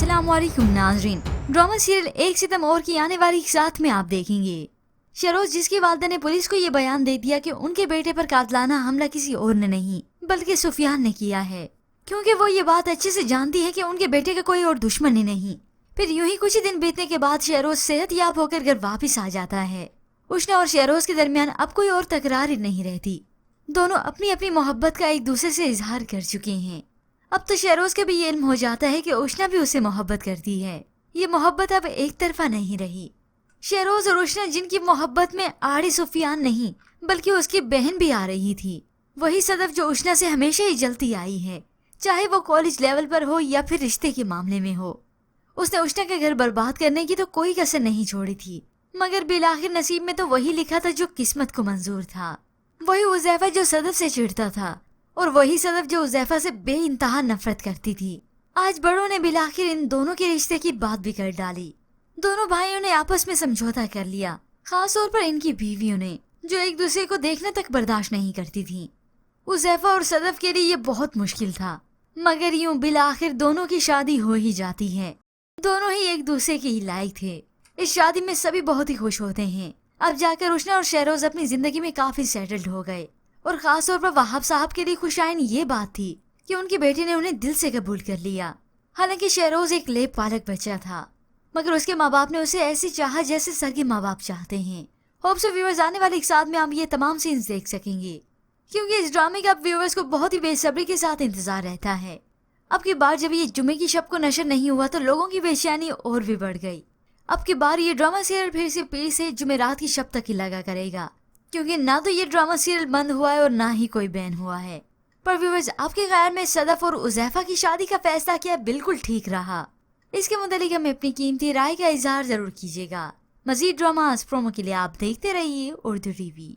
अस्सलाम वालेकुम नाज़रीन। ड्रामा सीरियल एक सितम और की आने वाली साथ में आप देखेंगे। शहरोज जिसकी वालिदा ने पुलिस को ये बयान दे दिया कि उनके बेटे पर कातिलाना हमला किसी और ने नहीं बल्कि सुफियान ने किया है, क्योंकि वो ये बात अच्छे से जानती है कि उनके बेटे का कोई और दुश्मन ही नहीं। फिर यूं ही कुछ ही दिन बीतने के बाद शहरोज सेहतयाब होकर घर वापिस आ जाता है। उष्ना और शहरोज के दरमियान अब कोई और तकरार ही नहीं रहती। दोनों अपनी अपनी मोहब्बत का एक दूसरे से इजहार कर चुके हैं। अब तो शहरोज के भी ये इल्म हो जाता है कि उष्ना भी उससे मोहब्बत करती है। ये मोहब्बत अब एक तरफा नहीं रही। शहरोज और उष्ना जिनकी मोहब्बत में आड़ी सुफियान नहीं बल्कि उसकी बहन भी आ रही थी, वही सदफ जो उष्ना से हमेशा ही जलती आई है, चाहे वो कॉलेज लेवल पर हो या फिर रिश्ते के मामले में हो। उसने उष्ना का घर बर्बाद करने की तो कोई कसर नहीं छोड़ी थी, मगर बिलाखिर नसीब में तो वही लिखा था जो किस्मत को मंजूर था। वही उज़ैफा जो सदफ से चिढ़ता था और वही सदफ जो उज़ैफा से बेइंतहा नफरत करती थी। आज बड़ों ने बिलाखिर इन दोनों के रिश्ते की बात भी कर डाली। दोनों भाइयों ने आपस में समझौता कर लिया, खास तौर पर इनकी बीवियों ने, जो एक दूसरे को देखने तक बर्दाश्त नहीं करती थी। उज़ैफा और सदफ के लिए ये बहुत मुश्किल था, मगर यूं बिलाखिर दोनों की शादी हो ही जाती है। दोनों ही एक दूसरे के ही लायक थे। इस शादी में सभी बहुत ही खुश होते हैं। अब जाकर उष्ना और शहरोज अपनी जिंदगी में काफी सेटल्ड हो गए और खास तौर पर वहाब साहब के लिए खुशाइन ये बात थी कि उनके बेटे ने उन्हें दिल से कबूल कर लिया। हालांकि शहरोज एक लेप पालक बच्चा था, मगर उसके माँ बाप ने उसे ऐसी चाहा जैसे सगे माँ बाप चाहते हैं। होप सो व्यूअर्स आने वाले एक साथ में आप ये तमाम सीन्स देख सकेंगे, क्योंकि इस ड्रामे का अब व्यूअर्स को बहुत ही बेसब्री के साथ इंतजार रहता है। अब की बार जब ये जुमे की शब को नशर नहीं हुआ तो लोगों की बेचैनी और भी बढ़ गई। अब की बार ये ड्रामा सीरियल फिर से पीर से जुमेरात की शब तक ही लगा करेगा, क्योंकि ना तो ये ड्रामा सीरियल बंद हुआ है और ना ही कोई बैन हुआ है। पर व्यूअर्स आपके ख्याल में सदफ और उज़ैफा की शादी का फैसला क्या बिल्कुल ठीक रहा? इसके मुतालिक हमें अपनी कीमती राय का इजहार जरूर कीजिएगा। मजीद ड्रामास प्रोमो के लिए आप देखते रहिए उर्दू टीवी।